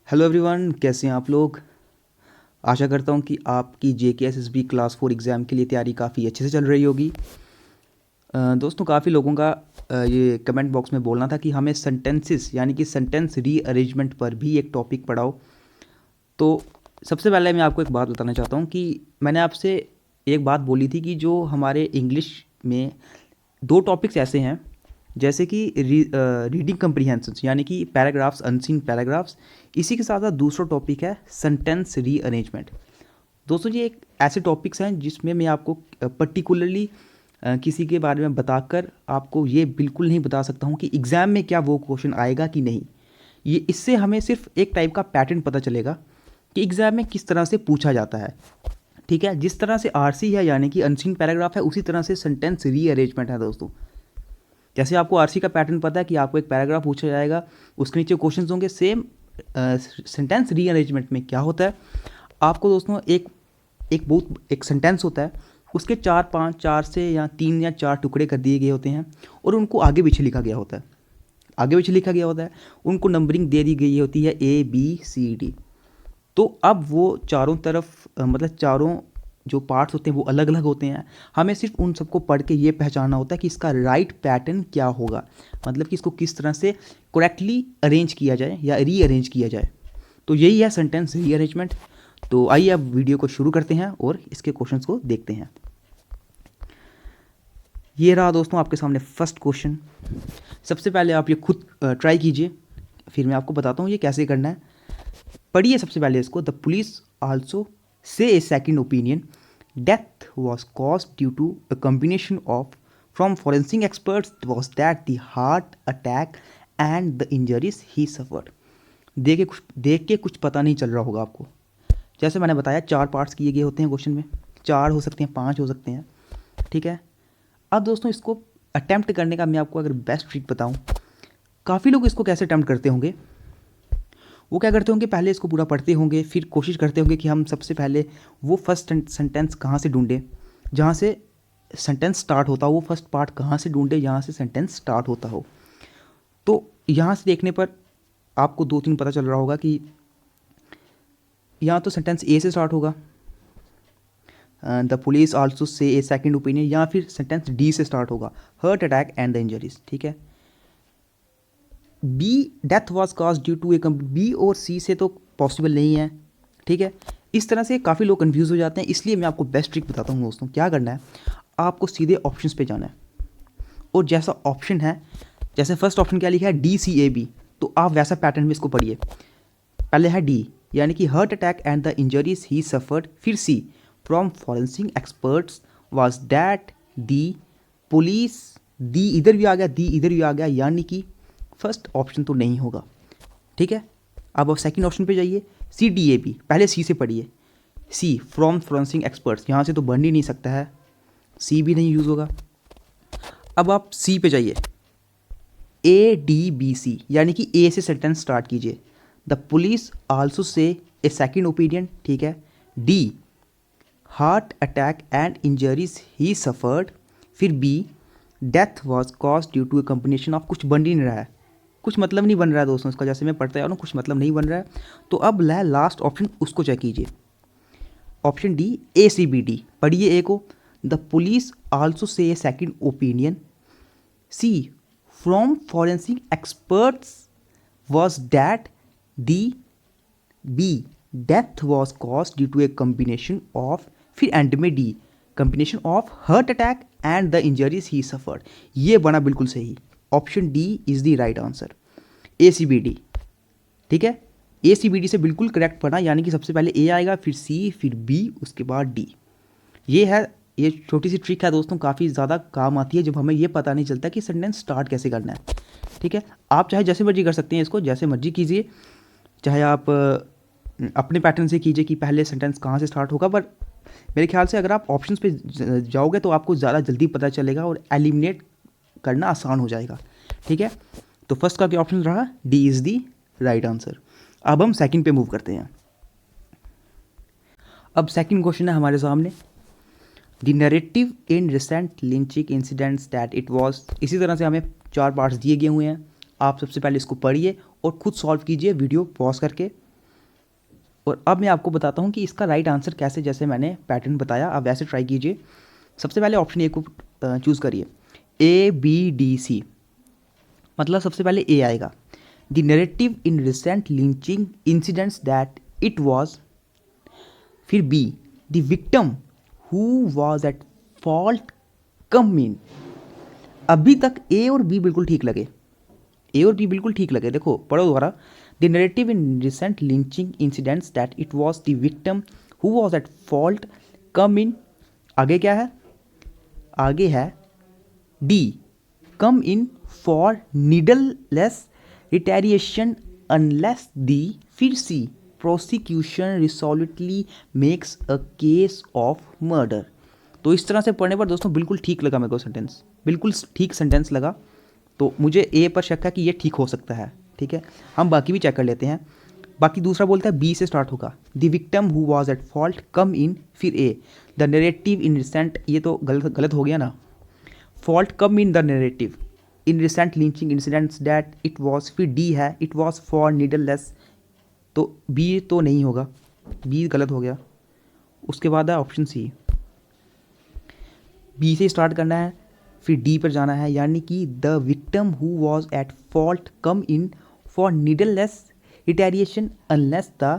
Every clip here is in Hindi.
हेलो एवरीवन, कैसे हैं आप लोग। आशा करता हूं कि आपकी JKSSB क्लास 4 एग्ज़ाम के लिए तैयारी काफ़ी अच्छे से चल रही होगी। दोस्तों, काफ़ी लोगों का ये कमेंट बॉक्स में बोलना था कि हमें सेंटेंसेस यानी कि सेंटेंस रीअरेंजमेंट पर भी एक टॉपिक पढ़ाओ। तो सबसे पहले मैं आपको एक बात बताना चाहता हूं कि मैंने आपसे एक बात बोली थी कि जो हमारे इंग्लिश में दो टॉपिक्स ऐसे हैं, जैसे कि रीडिंग कम्प्रीहेंशंस यानी कि पैराग्राफ्स, अनसीन पैराग्राफ्स। इसी के साथ साथ दूसरा टॉपिक है सेंटेंस रीअरेंजमेंट। दोस्तों, ये एक ऐसे टॉपिक्स हैं जिसमें मैं आपको पर्टिकुलरली किसी के बारे में बताकर आपको ये बिल्कुल नहीं बता सकता हूँ कि एग्ज़ाम में क्या वो क्वेश्चन आएगा कि नहीं। ये इससे हमें सिर्फ एक टाइप का पैटर्न पता चलेगा कि एग्ज़ाम में किस तरह से पूछा जाता है। ठीक है, जिस तरह से आरसी है यानी कि अनसीन पैराग्राफ है, उसी तरह से सेंटेंस रीअरेंजमेंट है दोस्तों। जैसे आपको आरसी का पैटर्न पता है कि आपको एक पैराग्राफ पूछा जाएगा, उसके नीचे क्वेश्चंस होंगे, सेम सेंटेंस रीअरेंजमेंट में क्या होता है, आपको दोस्तों एक सेंटेंस होता है, उसके चार से या 3 या 4 टुकड़े कर दिए गए होते हैं और उनको आगे पीछे लिखा गया होता है। उनको नंबरिंग दे दी गई होती है ABCD। तो अब वो चारों तरफ मतलब चारों जो पार्ट्स होते हैं वो अलग अलग होते हैं। हमें सिर्फ उन सबको पढ़ के ये पहचानना होता है कि इसका राइट पैटर्न क्या होगा, मतलब कि इसको किस तरह से करेक्टली अरेंज किया जाए या रीअरेंज किया जाए। तो यही है सेंटेंस रीअरेंजमेंट। तो आइए अब वीडियो को शुरू करते हैं और इसके क्वेश्चंस को देखते हैं। ये रहा दोस्तों आपके सामने फर्स्ट क्वेश्चन। सबसे पहले आप ये खुद ट्राई कीजिए, फिर मैं आपको बताता हूँ ये कैसे करना है। पढ़िए सबसे पहले इसको। द पुलिस आल्सो से a second opinion death was cause due to a combination of from forensic experts was that the heart attack and the injuries he suffered. देख के कुछ पता नहीं चल रहा होगा आपको। जैसे मैंने बताया 4 पार्ट्स किए गए होते हैं क्वेश्चन में, 4 हो सकते हैं, 5 हो सकते हैं। ठीक है, अब दोस्तों इसको अटैम्प्ट करने का मैं आपको अगर बेस्ट ट्रिक बताऊं, काफ़ी लोग इसको कैसे अटैम्प्ट करते होंगे। वो क्या करते होंगे, पहले इसको पूरा पढ़ते होंगे, फिर कोशिश करते होंगे कि हम सबसे पहले वो फर्स्ट सेंटेंस कहाँ से ढूंढें, जहाँ से सेंटेंस स्टार्ट होता हो, वो फर्स्ट पार्ट कहाँ से ढूंढे जहाँ से सेंटेंस स्टार्ट होता हो। तो यहाँ से देखने पर आपको 2-3 पता चल रहा होगा कि यहाँ तो सेंटेंस ए से स्टार्ट होगा, द पुलिस आल्सो से ए सेकेंड ओपिनियन, या फिर सेंटेंस डी से स्टार्ट होगा, heart attack and the injuries. ठीक है, B death was cause due to A B और सी से तो पॉसिबल नहीं है। ठीक है, इस तरह से काफ़ी लोग कंफ्यूज हो जाते हैं, इसलिए मैं आपको बेस्ट ट्रिक बताता हूँ दोस्तों। क्या करना है, आपको सीधे ऑप्शंस पे जाना है और जैसा ऑप्शन है, जैसे फर्स्ट ऑप्शन क्या लिखा है DCAB, तो आप वैसा पैटर्न में इसको पढ़िए। पहले है डी यानी कि heart attack and the injuries he suffered, फिर C from forensic experts was that the police, दी इधर भी आ गया, दी इधर भी आ गया, यानी कि फर्स्ट ऑप्शन तो नहीं होगा। ठीक है, अब आप सेकंड ऑप्शन पे जाइए, CDAB, पहले सी से पढ़िए। सी फ्रॉम फॉरेंसिक एक्सपर्ट्स, यहाँ से तो बन ही नहीं सकता है, सी भी नहीं यूज़ होगा। अब आप सी पे जाइए, ADBC यानी कि ए से सेंटेंस स्टार्ट कीजिए। द पुलिस आल्सो से ए सेकेंड ओपिनियन। ठीक है, D heart attack and injuries he suffered, फिर B death was cause due to a combination of, कुछ बन ही नहीं रहा है, कुछ मतलब नहीं बन रहा है दोस्तों इसका, जैसे मैं पढ़ता जा रहा हूँ कुछ मतलब नहीं बन रहा है। तो अब लास्ट ऑप्शन, उसको चेक कीजिए, ऑप्शन डी ACBD, पढ़िए ए को। द पुलिस आल्सो से a second opinion, C from forensic experts was that the, B death was cause due to a combination of, फिर एंड में D combination of heart attack and the injuries he suffered. ये बना बिल्कुल सही, option D is the right answer, ACBD। ठीक है, ACBD से बिल्कुल करेक्ट पढ़ना, यानी कि सबसे पहले ए आएगा, फिर सी, फिर बी, उसके बाद डी। ये है, ये छोटी सी ट्रिक है दोस्तों, काफ़ी ज़्यादा काम आती है जब हमें ये पता नहीं चलता कि सेंटेंस स्टार्ट कैसे करना है। ठीक है, आप चाहे जैसे मर्जी कर सकते हैं इसको, जैसे मर्जी कीजिए, चाहे आप अपने पैटर्न से कीजिए कि पहले सेंटेंस कहाँ से स्टार्ट होगा, पर मेरे ख्याल से अगर आप ऑप्शंस पे जाओगे तो आपको ज़्यादा जल्दी पता चलेगा और एलिमिनेट करना आसान हो जाएगा। ठीक है, तो फर्स्ट का क्या ऑप्शन रहा, D is the right answer. अब हम सेकंड पे मूव करते हैं। अब सेकंड क्वेश्चन है हमारे सामने, the narrative in recent lynching incidents that it was, इसी तरह से हमें 4 पार्ट्स दिए गए हुए हैं। आप सबसे पहले इसको पढ़िए और खुद सॉल्व कीजिए वीडियो पॉज करके। और अब मैं आपको बताता हूँ कि इसका राइट आंसर कैसे, जैसे मैंने पैटर्न बताया आप वैसे ट्राई कीजिए। सबसे पहले ऑप्शन ए को चूज़ करिए, ABDC, मतलब सबसे पहले ए आएगा। The narrative in recent lynching incidents that it was, फिर B, the victim who was at fault came in. अभी तक ए और बी बिल्कुल ठीक लगे, ए और बी बिल्कुल ठीक लगे। देखो पढ़ो दोबारा। The narrative in recent lynching incidents that it was the victim who was at fault came in. आगे क्या है? आगे है D, came in for needless reiteration unless the, फिर C, prosecution resolutely makes a case of murder. तो इस तरह से पढ़ने पर दोस्तों बिल्कुल ठीक लगा मेरे को सेंटेंस, बिल्कुल ठीक सेंटेंस लगा। तो मुझे ए पर शक है कि ये ठीक हो सकता है। ठीक है, हम बाकी भी चेक कर लेते हैं। बाकी दूसरा बोलता है बी से स्टार्ट होगा, the victim who was at fault came in, फिर A, the narrative in recent, ये तो गलत हो गया ना। Fault came in the narrative in recent lynching incidents that it was, फिर डी है इट वॉज फॉर नीडललेस, तो बी तो नहीं होगा, बी गलत हो गया। उसके बाद है ऑप्शन सी, बी से स्टार्ट करना है फिर डी पर जाना है, यानी कि the victim who was at fault came in for needless reiteration unless the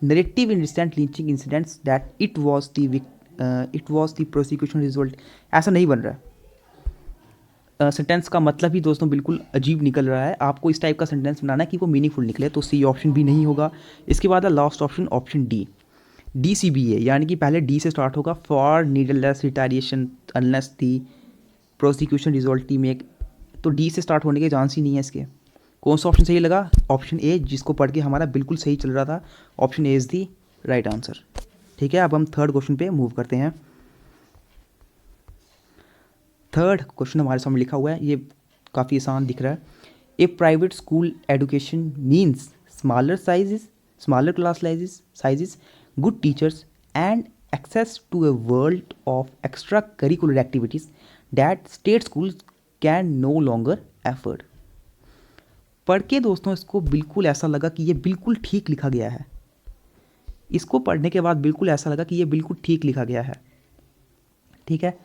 narrative in recent lynching incidents that it was the prosecution result. ऐसा नहीं बन रहा है। सेंटेंस का मतलब ही दोस्तों बिल्कुल अजीब निकल रहा है। आपको इस टाइप का सेंटेंस बनाना है कि वो मीनिंगफुल निकले, तो सी ऑप्शन भी नहीं होगा। इसके बाद है last option, option D, DCBA, यानी कि पहले डी से स्टार्ट होगा, for needless reiteration unless the prosecution result टी मेक, तो डी से स्टार्ट होने के चांस ही नहीं है इसके। कौन सा ऑप्शन सही लगा? ऑप्शन ए, जिसको पढ़ के हमारा बिल्कुल सही चल रहा था, option A is the right answer. ठीक है, अब हम थर्ड क्वेश्चन पे मूव करते हैं। थर्ड क्वेश्चन हमारे सामने लिखा हुआ है, ये काफ़ी आसान दिख रहा है। A private school education means smaller class sizes, good teachers and access to a world of extra curricular activities that state school can no longer afford. पढ़ के दोस्तों इसको बिल्कुल ऐसा लगा कि ये बिल्कुल ठीक लिखा गया है। इसको पढ़ने के बाद बिल्कुल ऐसा लगा कि ये बिल्कुल ठीक लिखा गया है। ठीक है,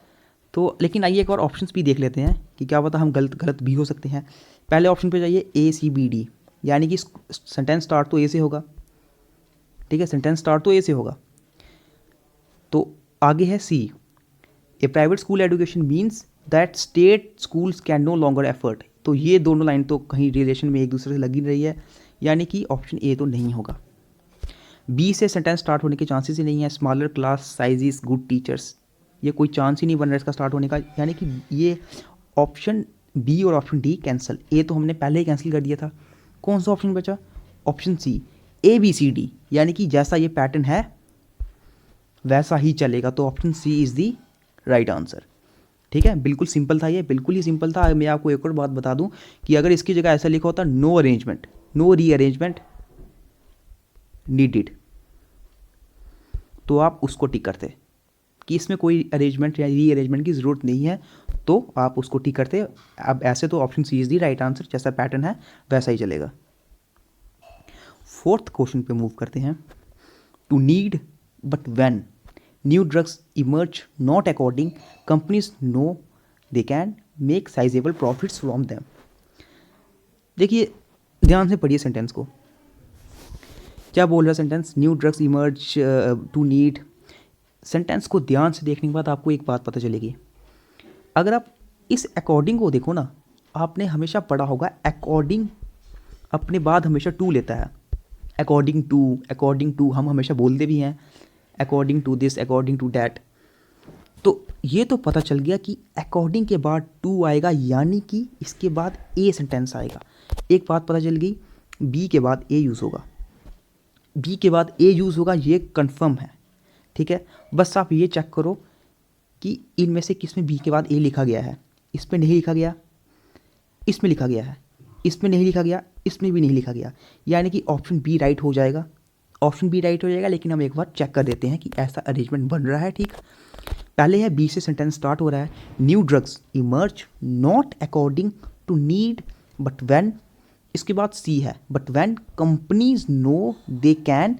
तो लेकिन आइए एक और ऑप्शंस भी देख लेते हैं कि क्या पता हम गलत भी हो सकते हैं। पहले ऑप्शन पे जाइए, ACBD, यानी कि सेंटेंस स्टार्ट तो ए से होगा। ठीक है, सेंटेंस स्टार्ट तो ए से होगा। तो आगे है C, a private school education means that state schools can no longer afford. तो ये दोनों लाइन तो कहीं रिलेशन में एक दूसरे से लगी रही है, यानी कि ऑप्शन ए तो नहीं होगा। बी से सेंटेंस स्टार्ट होने के चांसेस ही नहीं है, smaller class sizes, good teachers, ये कोई चांस ही नहीं बन रहा इसका स्टार्ट होने का, यानी कि ये ऑप्शन बी और ऑप्शन डी कैंसिल। ए तो हमने पहले ही कैंसिल कर दिया था। कौन सा ऑप्शन बचा? ऑप्शन सी, ABCD, यानी कि जैसा ये पैटर्न है वैसा ही चलेगा, तो option C is the right answer. ठीक है, बिल्कुल सिंपल था, ये बिल्कुल ही सिंपल था। मैं आपको एक और बात बता दूं कि अगर इसकी जगह ऐसा लिखा होता no arrangement, no rearrangement needed, तो आप उसको टिक करते कि इसमें कोई अरेंजमेंट या रीअरेंजमेंट की ज़रूरत नहीं है, तो आप उसको टिक करते। अब ऐसे तो option C is the right answer, जैसा पैटर्न है वैसा ही चलेगा। फोर्थ क्वेश्चन पे मूव करते हैं। To need but when new drugs emerge not according companies know they can make sizeable profits from them. देखिए ध्यान से पढ़िए सेंटेंस को, क्या बोल रहा है sentence, new drugs emerge to need. Sentence को ध्यान से देखने के बाद आपको एक बात पता चलेगी। अगर आप इस अकॉर्डिंग को देखो ना, आपने हमेशा पढ़ा होगा अकॉर्डिंग अपने बाद हमेशा टू लेता है। अकॉर्डिंग टू हम हमेशा बोलते भी हैं, according to this, according to that. तो ये तो पता चल गया कि अकॉर्डिंग के बाद टू आएगा, यानी कि इसके बाद ए सेंटेंस आएगा। एक बात पता चल गई, बी के बाद ए यूज़ होगा, बी के बाद ए यूज़ होगा, ये कंफर्म है। ठीक है, बस आप ये चेक करो कि इनमें से किस में बी के बाद ए लिखा गया है। इसमें नहीं लिखा गया, इसमें लिखा गया है, इसमें नहीं लिखा गया, इसमें भी नहीं लिखा गया, यानी कि ऑप्शन बी राइट हो जाएगा। ऑप्शन बी राइट हो जाएगा, लेकिन हम एक बार चेक कर देते हैं कि ऐसा अरेंजमेंट बन रहा है। ठीक, पहले है बी से सेंटेंस स्टार्ट हो रहा है, new drugs emerge not according to need but when. इसके बाद सी है, but when companies know they can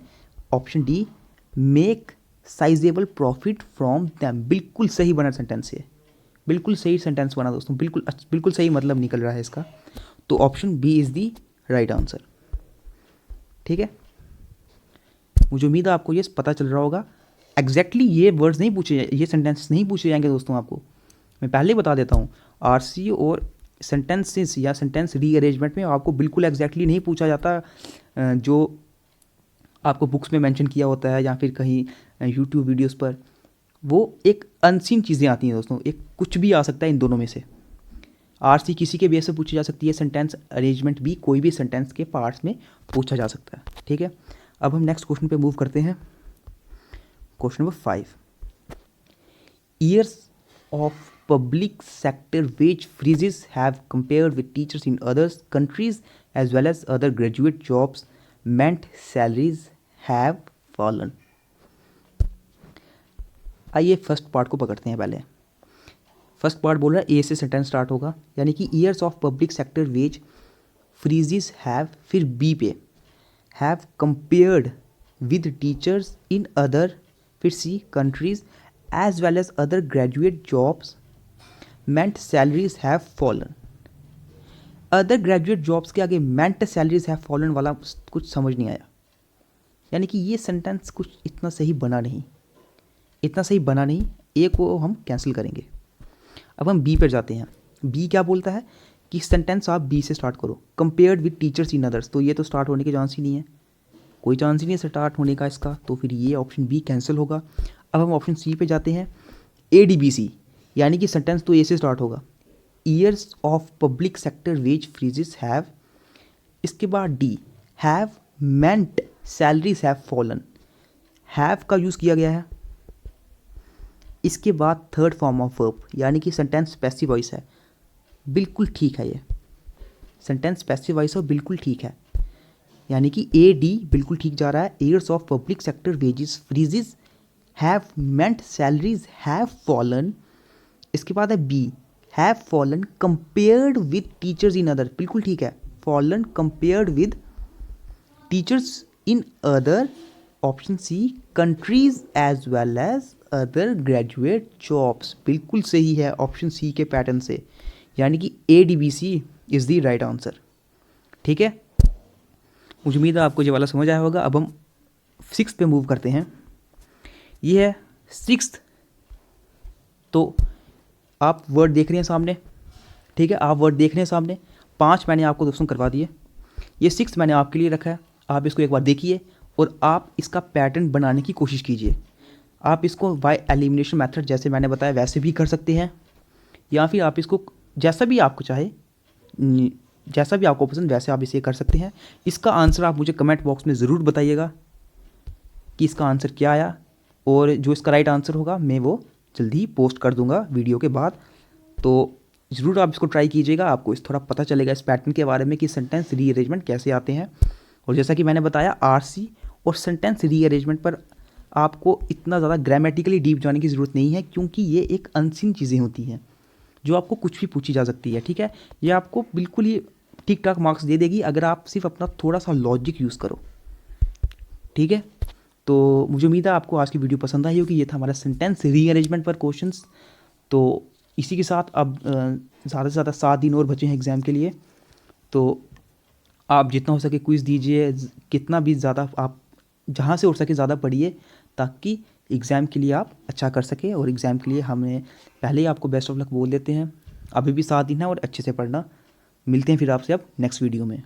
option D make sizeable profit from them. बिल्कुल सही बना सेंटेंस है, बिल्कुल सही सेंटेंस बना दोस्तों, बिल्कुल सही मतलब निकल रहा है इसका। तो option B is the right answer. ठीक है, मुझे उम्मीद है आपको ये पता चल रहा होगा। एग्जैक्टली ये वर्ड्स नहीं पूछे, ये सेंटेंसेस नहीं पूछे जाएंगे दोस्तों आपको, मैं पहले ही बता देता हूँ। आरसी और सेंटेंसेस या सेंटेंस रीअरेंजमेंट में आपको बिल्कुल एग्जैक्टली नहीं पूछा जाता जो आपको बुक्स में मेंशन किया होता है या फिर कहीं यूट्यूब वीडियोस पर। वो एक अनसीन चीज़ें आती हैं दोस्तों, एक कुछ भी आ सकता है इन दोनों में से। आरसी किसी के बेस से पूछी जा सकती है, सेंटेंस अरेंजमेंट भी कोई भी सेंटेंस के पार्ट्स में पूछा जा सकता है। ठीक है, अब हम नेक्स्ट क्वेश्चन पे मूव करते हैं। Question number 5, years of public sector wage freezes have compared with teachers in other countries as well as other graduate jobs meant salaries have fallen। आइए फर्स्ट पार्ट को पकड़ते हैं पहले। फर्स्ट पार्ट बोल रहा है ए से सेंटेंस स्टार्ट होगा, यानी कि years of public sector wage freezes have, फिर B pay have compared with teachers in other, फिर C countries as well as other graduate jobs meant salaries have fallen। Other graduate jobs के आगे meant salaries have fallen वाला कुछ समझ नहीं आया, यानी कि ये सेंटेंस कुछ इतना सही बना नहीं, ए को हम कैंसिल करेंगे। अब हम बी पर जाते हैं। बी क्या बोलता है कि सेंटेंस आप बी से स्टार्ट करो, compared with teachers in others, तो ये तो स्टार्ट होने के चांस ही नहीं है, कोई चांस ही नहीं है स्टार्ट होने का इसका, तो फिर ये ऑप्शन बी कैंसिल होगा। अब हम ऑप्शन सी पे जाते हैं, ADBC, यानी कि सेंटेंस तो ए से स्टार्ट होगा, years of public sector wage freezes have, इसके बाद D have meant salaries have fallen, have का यूज़ किया गया है। इसके बाद थर्ड फॉर्म ऑफ वर्ब, यानी कि सेंटेंस पैसिव वॉइस है, बिल्कुल ठीक है, ये सेंटेंस पैसिव वॉइस और बिल्कुल ठीक है, यानी कि AD बिल्कुल ठीक जा रहा है। Years of public sector wages freezes have meant salaries have fallen. इसके बाद है B have fallen compared with teachers in other, बिल्कुल ठीक है, fallen compared with teachers in other. Option C countries as well as other graduate jobs, बिल्कुल सही है ऑप्शन सी के पैटर्न से, यानी कि ADBC is the right answer. ठीक है, मुझे उम्मीद है आपको ये वाला समझ आया होगा। अब हम 6th पे मूव करते हैं। ये है 6th, तो आप वर्ड देख रहे हैं सामने, ठीक है, आप वर्ड देख रहे हैं सामने। 5 मैंने आपको दोस्तों करवा दिए, ये 6th मैंने आपके लिए रखा है। आप इसको एक बार देखिए और आप इसका पैटर्न बनाने की कोशिश कीजिए। आप इसको बाय एलिमिनेशन मेथड जैसे मैंने बताया वैसे भी कर सकते हैं, या फिर आप इसको जैसा भी आपको चाहे, जैसा भी आपको पसंद वैसे आप इसे कर सकते हैं। इसका आंसर आप मुझे कमेंट बॉक्स में ज़रूर बताइएगा कि इसका आंसर क्या आया, और जो इसका राइट आंसर होगा मैं वो जल्दी ही पोस्ट कर दूंगा वीडियो के बाद। तो ज़रूर आप इसको ट्राई कीजिएगा, आपको इस थोड़ा पता चलेगा इस पैटर्न के बारे में कि सेंटेंस रीअरेंजमेंट कैसे आते हैं। और जैसा कि मैंने बताया आरसी और सेंटेंस रीअरेंजमेंट पर आपको इतना ज़्यादा ग्रामेटिकली डीप जाने की ज़रूरत नहीं है, क्योंकि ये एक अनसीन चीज़ें होती हैं जो आपको कुछ भी पूछी जा सकती है। ठीक है, ये आपको बिल्कुल ही ठीक ठाक मार्क्स दे देगी अगर आप सिर्फ अपना थोड़ा सा लॉजिक यूज़ करो। ठीक है, तो मुझे उम्मीद है आपको आज की वीडियो पसंद आई होगी। ये था हमारा सेंटेंस रीअरेंजमेंट पर क्वेश्चंस। तो इसी के साथ अब ज़्यादा से ज़्यादा 7 दिन और बचे हैं एग्ज़ाम के लिए, तो आप जितना हो सके क्विज़ दीजिए, कितना भी ज़्यादा आप जहाँ से हो सके ज़्यादा पढ़िए, ताकि एग्ज़ाम के लिए आप अच्छा कर सकें। और एग्ज़ाम के लिए हमें पहले ही आपको बेस्ट ऑफ लक बोल देते हैं। अभी भी 7 दिन है और अच्छे से पढ़ना। मिलते हैं फिर आपसे अब नेक्स्ट वीडियो में।